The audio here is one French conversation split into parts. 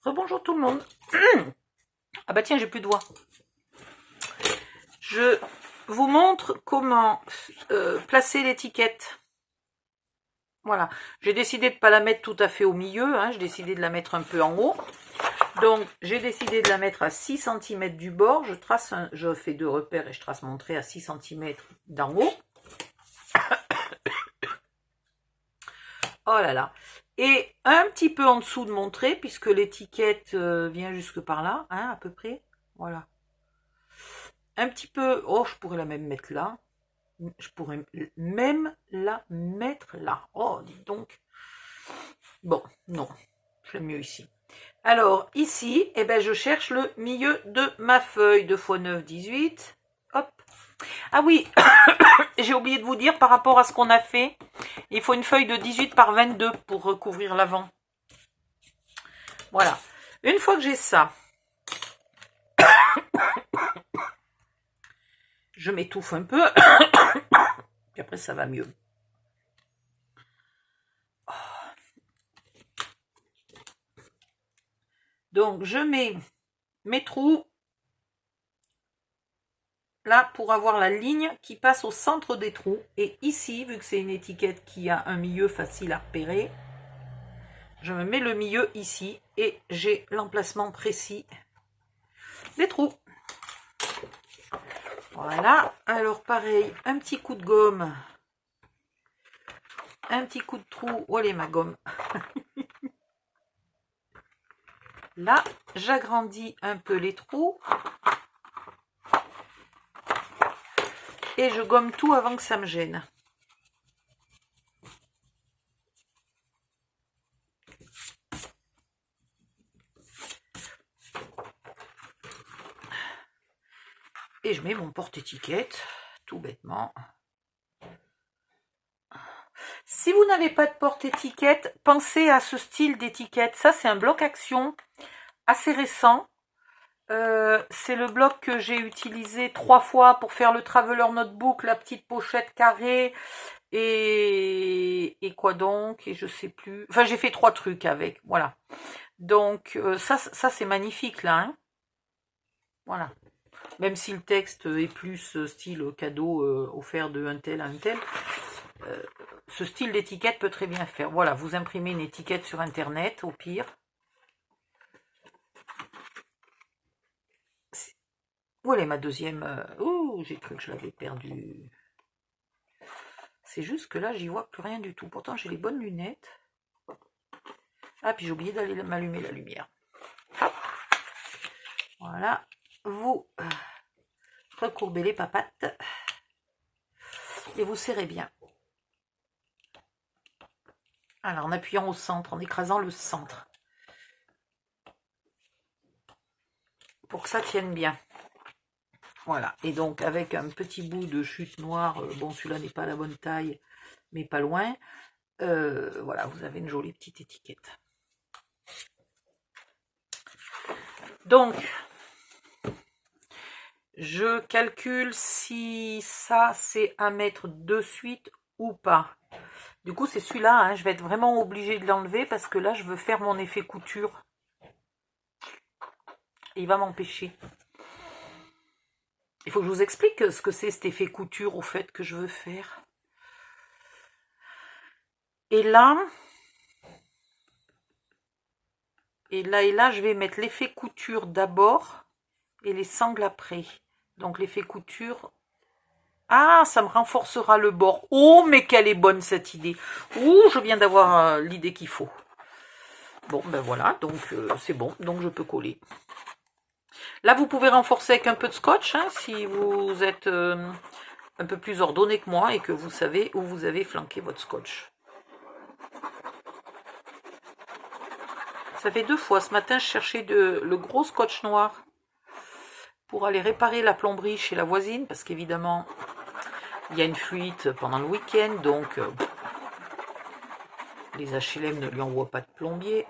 Rebonjour tout le monde. Ah bah tiens, j'ai plus de voix. Je vous montre comment placer l'étiquette. Voilà, j'ai décidé de ne pas la mettre tout à fait au milieu, hein. J'ai décidé de la mettre un peu en haut. Donc, j'ai décidé de la mettre à 6 cm du bord. Je fais deux repères et je trace mon trait à 6 cm d'en haut. Oh là là. Et un petit peu en dessous de mon trait, puisque l'étiquette vient jusque par là, hein, à peu près. Voilà. Un petit peu... Oh, je pourrais la même mettre là. Je pourrais même la mettre là. Oh, dites donc. Bon, non. J'aime mieux ici. Alors, ici, eh ben, je cherche le milieu de ma feuille. 2 x 9, 18. Hop. Ah oui, j'ai oublié de vous dire par rapport à ce qu'on a fait. Il faut une feuille de 18 par 22 pour recouvrir l'avant. Voilà. Une fois que j'ai ça, je m'étouffe un peu. Puis après, ça va mieux. Donc, je mets mes trous là pour avoir la ligne qui passe au centre des trous. Et ici, vu que c'est une étiquette qui a un milieu facile à repérer, je me mets le milieu ici et j'ai l'emplacement précis des trous. Voilà. Alors, pareil, un petit coup de gomme. Un petit coup de trou. Où est ma gomme? Là, j'agrandis un peu les trous. Et je gomme tout avant que ça me gêne. Et je mets mon porte-étiquette, tout bêtement. Si vous n'avez pas de porte-étiquette, pensez à ce style d'étiquette. Ça, c'est un bloc action assez récent. C'est le bloc que j'ai utilisé 3 fois pour faire le Traveler Notebook, la petite pochette carrée et quoi donc, et je sais plus. Enfin, j'ai fait 3 trucs avec, voilà. Donc, ça c'est magnifique là, hein. Voilà. Même si le texte est plus style cadeau offert de un tel à un tel, ce style d'étiquette peut très bien faire. Voilà, vous imprimez une étiquette sur internet au pire. Où est ma deuxième? Oh, j'ai cru que je l'avais perdue. C'est juste que là, j'y vois plus rien du tout. Pourtant, j'ai les bonnes lunettes. Ah, puis j'ai oublié d'aller m'allumer la lumière. Hop. Voilà. Vous recourbez les papates. Et vous serrez bien. Alors, en appuyant au centre, en écrasant le centre. Pour que ça tienne bien. Voilà. Et donc, avec un petit bout de chute noire, bon, celui-là n'est pas à la bonne taille, mais pas loin. Voilà, vous avez une jolie petite étiquette. Donc, je calcule si ça, c'est à mettre de suite ou pas. Du coup, c'est celui-là, hein, je vais être vraiment obligée de l'enlever parce que là, je veux faire mon effet couture. Et il va m'empêcher. Il faut que je vous explique ce que c'est cet effet couture au fait que je veux faire. Et là, je vais mettre l'effet couture d'abord et les sangles après. Donc l'effet couture... Ah, ça me renforcera le bord. Oh, mais quelle est bonne cette idée. Oh, je viens d'avoir l'idée qu'il faut. Bon, ben voilà, donc c'est bon. Donc je peux coller. Là, vous pouvez renforcer avec un peu de scotch, hein, si vous êtes un peu plus ordonné que moi et que vous savez où vous avez flanqué votre scotch. Ça fait 2 fois. Ce matin, je cherchais le gros scotch noir pour aller réparer la plomberie chez la voisine, parce qu'évidemment, il y a une fuite pendant le week-end, donc les HLM ne lui envoient pas de plombier.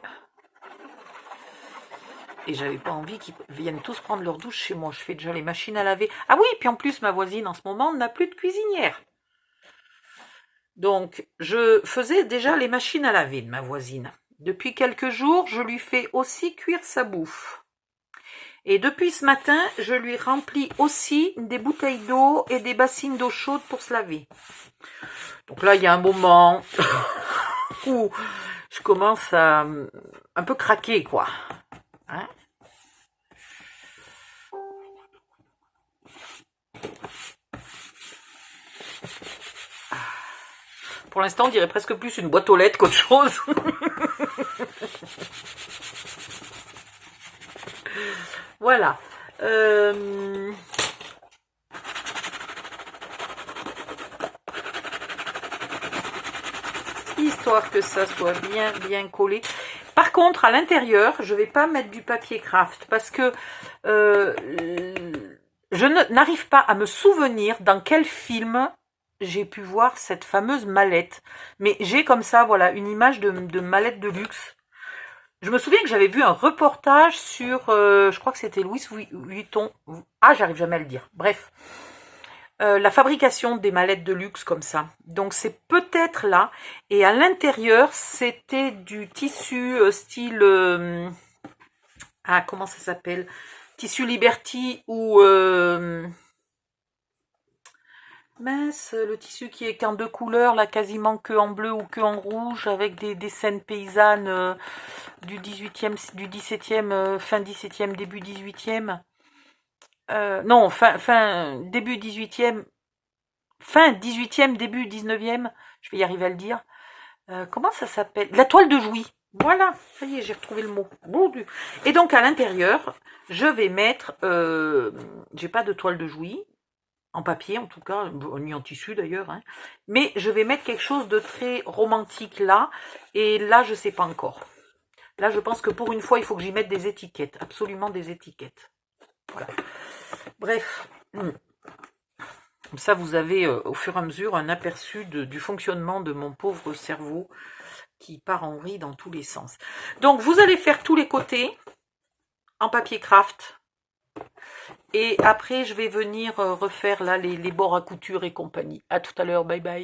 Et j'avais pas envie qu'ils viennent tous prendre leur douche chez moi. Je fais déjà les machines à laver. Ah oui, puis en plus, ma voisine, en ce moment, n'a plus de cuisinière. Donc, je faisais déjà les machines à laver de ma voisine. Depuis quelques jours, je lui fais aussi cuire sa bouffe. Et depuis ce matin, je lui remplis aussi des bouteilles d'eau et des bassines d'eau chaude pour se laver. Donc là, il y a un moment où je commence à un peu craquer, quoi. Hein? Pour l'instant, on dirait presque plus une boîte aux lettres qu'autre chose. Voilà. Histoire que ça soit bien collé. Par contre, à l'intérieur, je vais pas mettre du papier craft parce que je n'arrive pas à me souvenir dans quel film j'ai pu voir cette fameuse mallette. Mais j'ai comme ça, voilà, une image de mallette de luxe. Je me souviens que j'avais vu un reportage sur, je crois que c'était Louis Vuitton. Ah, j'arrive jamais à le dire. Bref, la fabrication des mallettes de luxe comme ça. Donc c'est peut-être là. Et à l'intérieur, c'était du tissu style, ah comment ça s'appelle? Tissu Liberty ou mince, le tissu qui est qu'en deux couleurs, là quasiment que en bleu ou que en rouge, avec des scènes paysannes du 18e, du 17e, fin 17e, début 18e. Non, début 18e, fin 18e, début 19e, je vais y arriver à le dire. Comment ça s'appelle? La toile de Jouy. Voilà, ça y est, j'ai retrouvé le mot. Et donc à l'intérieur, je vais mettre, j'ai pas de toile de Jouy, en papier en tout cas, ni en tissu d'ailleurs, hein. Mais je vais mettre quelque chose de très romantique là, et là je sais pas encore. Là je pense que pour une fois il faut que j'y mette des étiquettes, absolument des étiquettes. Voilà. Bref, comme ça vous avez au fur et à mesure un aperçu du fonctionnement de mon pauvre cerveau qui part en vrille dans tous les sens. Donc vous allez faire tous les côtés en papier craft. Et après, je vais venir refaire là les bords à couture et compagnie. À tout à l'heure, bye bye.